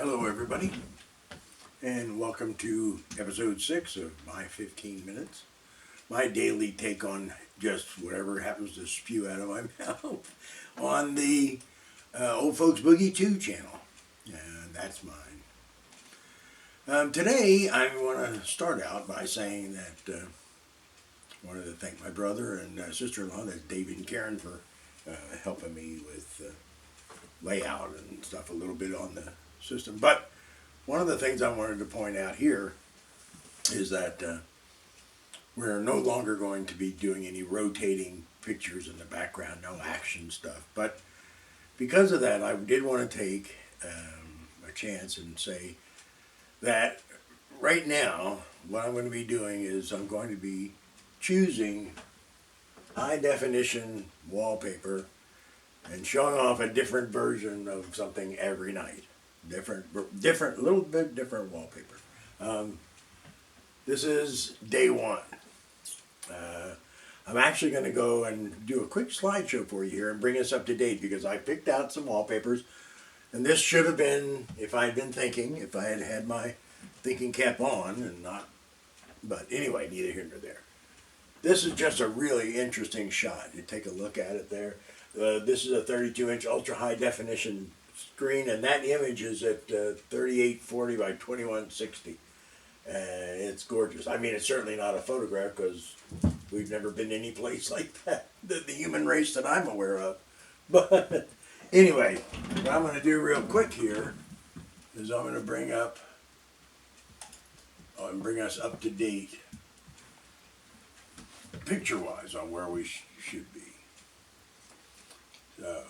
Hello everybody, and welcome to episode 6 of My 15 Minutes. My daily take on just whatever happens to spew out of my mouth on the Old Folks Boogie 2 channel. And that's mine. Today I want to start out by saying that I wanted to thank my brother and sister-in-law, that's David and Karen, for helping me with layout and stuff a little bit on the system. But one of the things I wanted to point out here is that we're no longer going to be doing any rotating pictures in the background, no action stuff. But because of that, I did want to take a chance and say that right now, what I'm going to be doing is I'm going to be choosing high definition wallpaper and showing off a different version of something every night. Different, little bit different wallpaper. This is day one. I'm actually going to go and do a quick slideshow for you here and bring us up to date because I picked out some wallpapers, and this should have been, if I had been thinking, if I had had my thinking cap on and not, but anyway, neither here nor there. This is just a really interesting shot. You take a look at it there. This is a 32-inch ultra high definition screen, and that image is at 3840 by 2160. And it's gorgeous. I mean, it's certainly not a photograph because we've never been any place like that, the human race that I'm aware of. But anyway, what I'm going to do real quick here is I'm going to bring us up to date picture-wise on where we should be. So,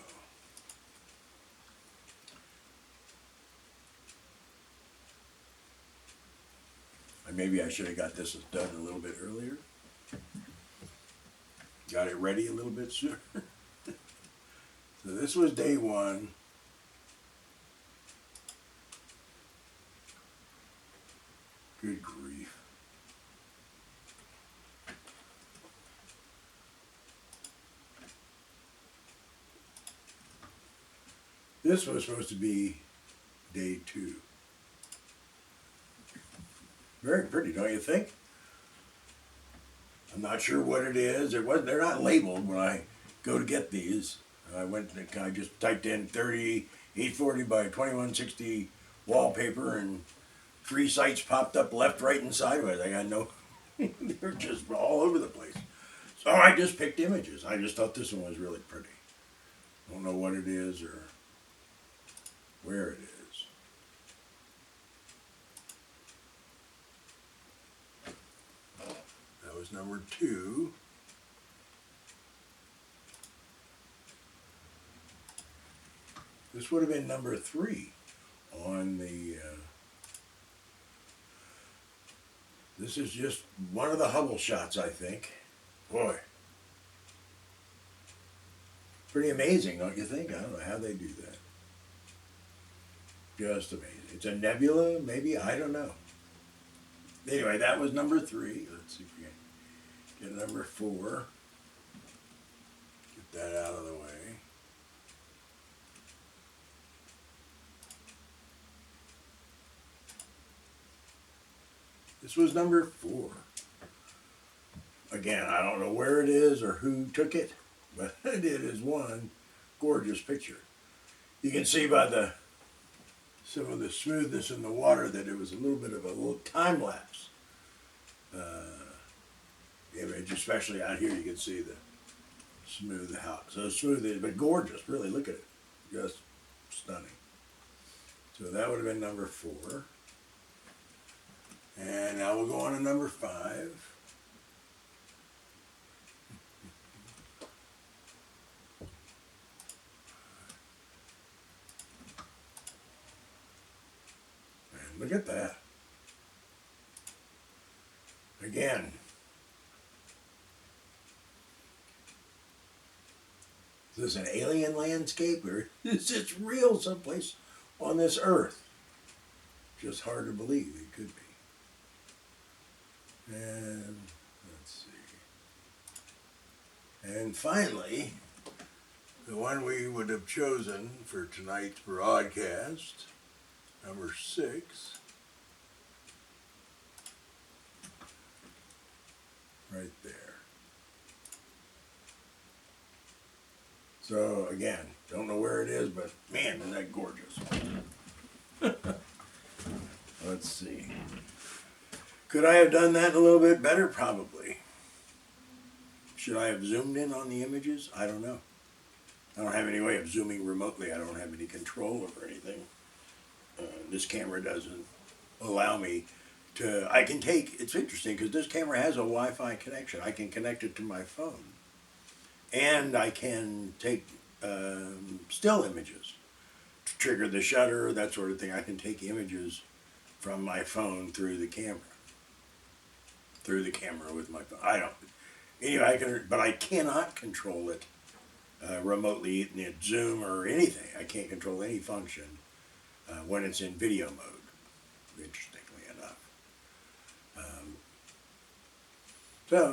maybe I should have got this done a little bit earlier. Got it ready a little bit sooner. So this was day one. Good grief. This was supposed to be day 2. Very pretty, don't you think? I'm not sure what it is. They're not labeled when I go to get these. I just typed in 3840 by 2160 wallpaper, and 3 sites popped up left, right, and sideways. I got no, they're just all over the place. So I just picked images. I just thought this one was really pretty. Don't know what it is or where it is. That was number 2. This would have been number 3 on the, this is just one of the Hubble shots, I think. Boy. Pretty amazing, don't you think? I don't know how they do that. Just amazing. It's a nebula, maybe? I don't know. Anyway, that was number 3. Let's see if we can get number 4. Get that out of the way. This was number 4. Again, I don't know where it is or who took it, but it is one gorgeous picture. You can see by some of the smoothness in the water that it was a little bit of a little time lapse image, especially out here. You can see the smooth house. So smooth, but gorgeous. Really, look at it, just stunning. So that would have been number 4, and now we'll go on to number 5. Look at that. Again. Is this an alien landscape, or is this real someplace on this earth? Just hard to believe it could be. And let's see. And finally, the one we would have chosen for tonight's broadcast number 6. Right there. So again, don't know where it is, but man, isn't that gorgeous. Let's see. Could I have done that a little bit better? Probably. Should I have zoomed in on the images? I don't know. I don't have any way of zooming remotely. I don't have any control over anything. This camera doesn't allow me to. I can take. It's interesting because this camera has a Wi-Fi connection. I can connect it to my phone, and I can take still images to trigger the shutter, that sort of thing. I can take images from my phone through the camera. Through the camera with my phone. I don't. Anyway, I can, but I cannot control it remotely, Zoom or anything. I can't control any function when it's in video mode, interestingly enough.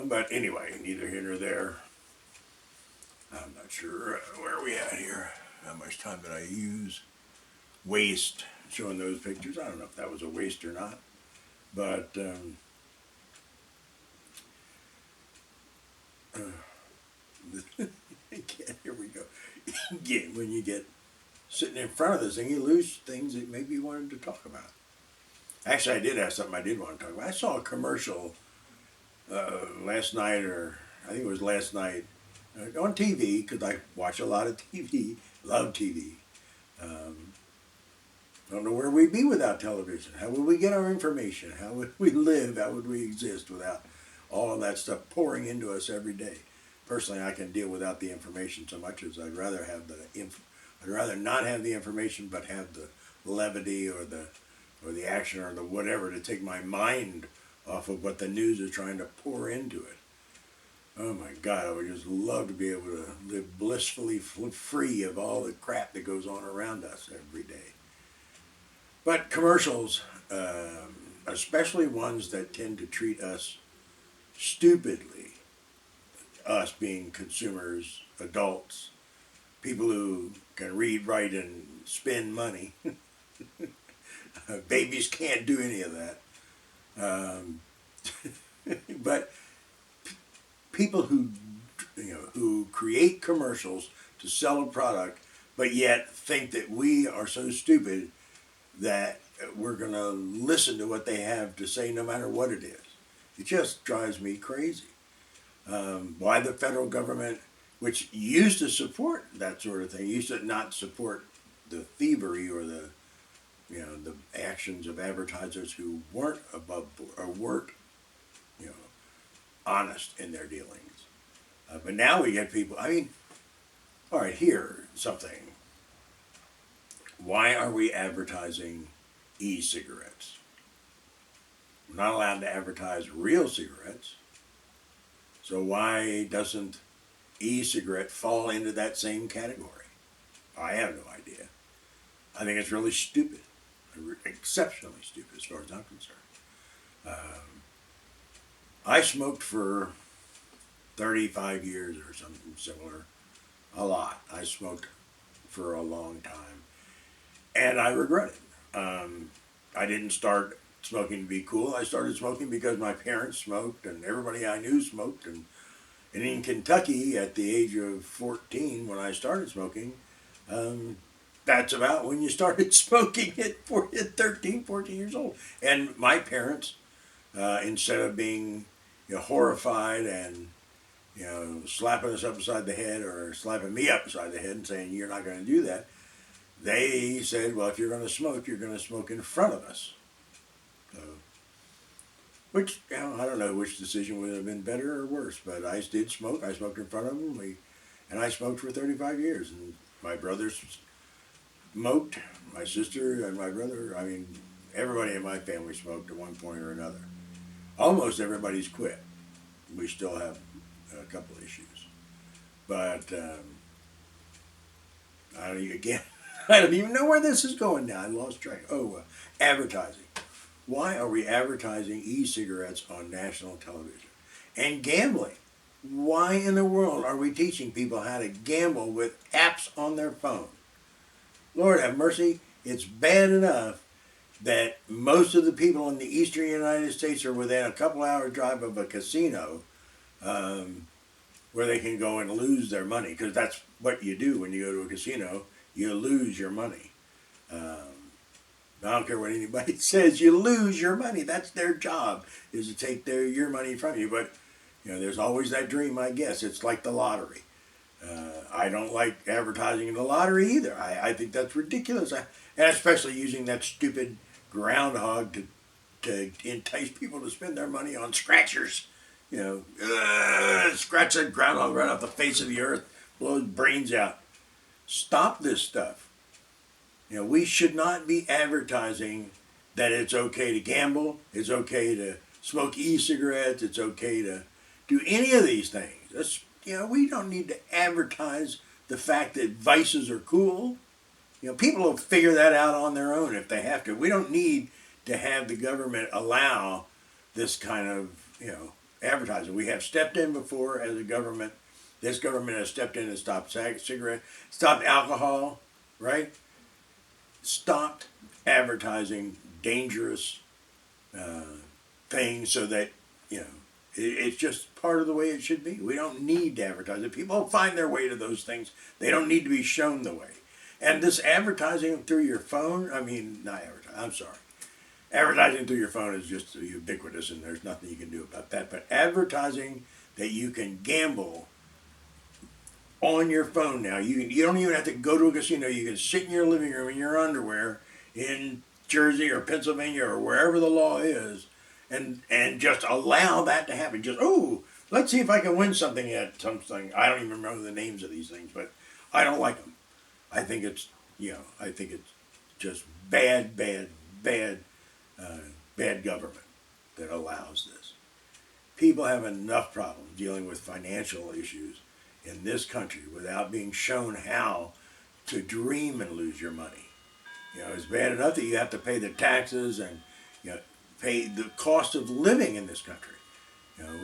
But anyway, neither here nor there. I'm not sure where are we at here. How much time did I use? Waste, showing those pictures. I don't know if that was a waste or not. But here we go. When you get sitting in front of this thing, you lose things that maybe you wanted to talk about. Actually, I did have something I did want to talk about. I saw a commercial last night, or I think it was last night, on TV, because I watch a lot of TV, love TV. Don't know where we'd be without television. How would we get our information? How would we live? How would we exist without all of that stuff pouring into us every day? Personally, I can deal without the information so much as I'd rather have I'd rather not have the information, but have the levity or the action or the whatever to take my mind off of what the news is trying to pour into it. Oh my God, I would just love to be able to live blissfully free of all the crap that goes on around us every day. But commercials, especially ones that tend to treat us stupidly, us being consumers, adults, people who can read, write, and spend money. Babies can't do any of that. But people who create commercials to sell a product, but yet think that we are so stupid that we're going to listen to what they have to say no matter what it is. It just drives me crazy. Why the federal government, which used to support that sort of thing, used to not support the thievery or the actions of advertisers who weren't above or weren't honest in their dealings. But now we get people, all right, here, something. Why are we advertising e-cigarettes? We're not allowed to advertise real cigarettes. So why doesn't e-cigarette fall into that same category? I have no idea. I think it's really stupid. Exceptionally stupid as far as I'm concerned. I smoked for 35 years or something similar. A lot. I smoked for a long time. And I regret it. I didn't start smoking to be cool. I started smoking because my parents smoked and everybody I knew smoked. And in Kentucky, at the age of 14, when I started smoking, that's about when you started smoking at 13, 14 years old. And my parents, instead of being horrified and slapping us upside the head or slapping me upside the head and saying, you're not going to do that, they said, well, if you're going to smoke, you're going to smoke in front of us. Which, I don't know which decision would have been better or worse, but I did smoke. I smoked in front of them, and I smoked for 35 years. And my brothers smoked, my sister and my brother, everybody in my family smoked at one point or another. Almost everybody's quit. We still have a couple issues. But, I don't even know where this is going now. I lost track. Advertising. Why are we advertising e-cigarettes on national television? And gambling. Why in the world are we teaching people how to gamble with apps on their phone? Lord have mercy, it's bad enough that most of the people in the eastern United States are within a couple hour drive of a casino, where they can go and lose their money, because that's what you do when you go to a casino. You lose your money. I don't care what anybody says. You lose your money. That's their job, is to take your money from you. But there's always that dream. I guess it's like the lottery. I don't like advertising in the lottery either. I think that's ridiculous. And especially using that stupid groundhog to entice people to spend their money on scratchers. Scratch that groundhog right off the face of the earth, blow his brains out. Stop this stuff. We should not be advertising that it's okay to gamble, it's okay to smoke e-cigarettes, it's okay to do any of these things. We don't need to advertise the fact that vices are cool. People will figure that out on their own if they have to. We don't need to have the government allow this kind of, advertising. We have stepped in before as a government. This government has stepped in and stopped cigarettes, stopped alcohol, right? Stopped advertising dangerous things, so that, it's just part of the way it should be. We don't need to advertise it. People find their way to those things. They don't need to be shown the way. And this advertising through your phone, not advertising, I'm sorry. Advertising through your phone is just ubiquitous, and there's nothing you can do about that. But advertising that you can gamble on your phone now. You don't even have to go to a casino. You can sit in your living room in your underwear in Jersey or Pennsylvania or wherever the law is, and just allow that to happen. Just, let's see if I can win something at something. I don't even remember the names of these things, but I don't like them. I think it's just bad government that allows this. People have enough problems dealing with financial issues in this country without being shown how to dream and lose your money. It's bad enough that you have to pay the taxes and pay the cost of living in this country,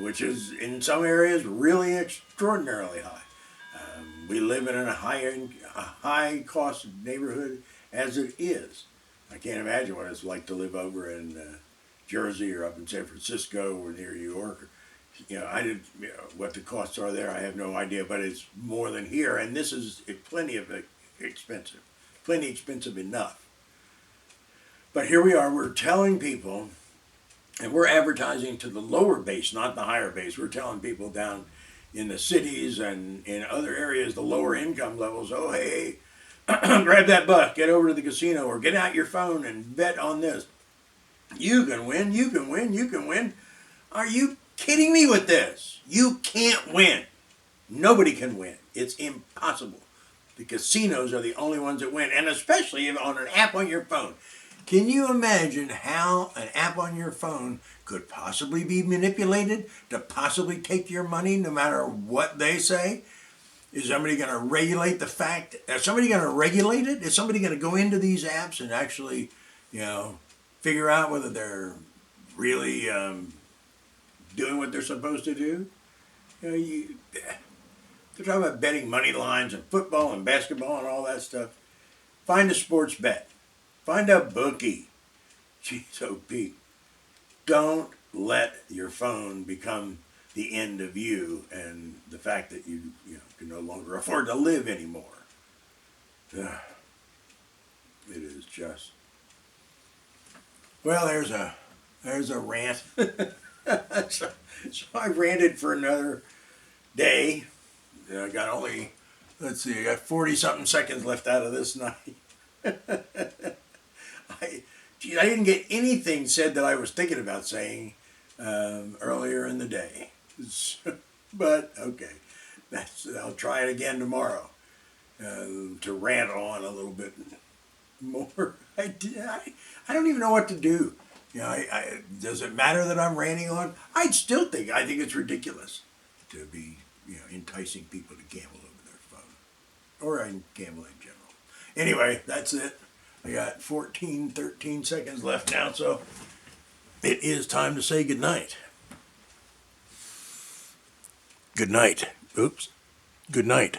which is in some areas really extraordinarily high. We live in a high cost neighborhood as it is. I can't imagine what it's like to live over in Jersey or up in San Francisco or near New York. What the costs are there, I have no idea, but it's more than here, and this is plenty expensive enough. But here we are, we're telling people, and we're advertising to the lower base, not the higher base. We're telling people down in the cities and in other areas, the lower income levels, oh, hey, grab that buck, get over to the casino, or get out your phone and bet on this. You can win, you can win, you can win. Are you kidding me with this? You can't win. Nobody can win. It's impossible. The casinos are the only ones that win, and especially on an app on your phone. Can you imagine how an app on your phone could possibly be manipulated to possibly take your money no matter what they say? Is somebody going to regulate the fact? Is somebody going to regulate it? Is somebody going to go into these apps and actually, figure out whether they're really doing what they're supposed to do? They're talking about betting money lines and football and basketball and all that stuff. Find a sports bet. Find a bookie. Jeez, oh Pete. Don't let your phone become the end of you and the fact that you can no longer afford to live anymore. It is just. Well, there's a rant. So I ranted for another day. I got only, I got 40-something seconds left out of this night. I didn't get anything said that I was thinking about saying earlier in the day. But, okay, I'll try it again tomorrow to rant on a little bit more. I don't even know what to do. Does it matter that I'm ranting on? I think it's ridiculous to be enticing people to gamble over their phone, or gamble in general. Anyway, that's it. I got 13 seconds left now, so it is time to say goodnight. Good night. Oops. Good night.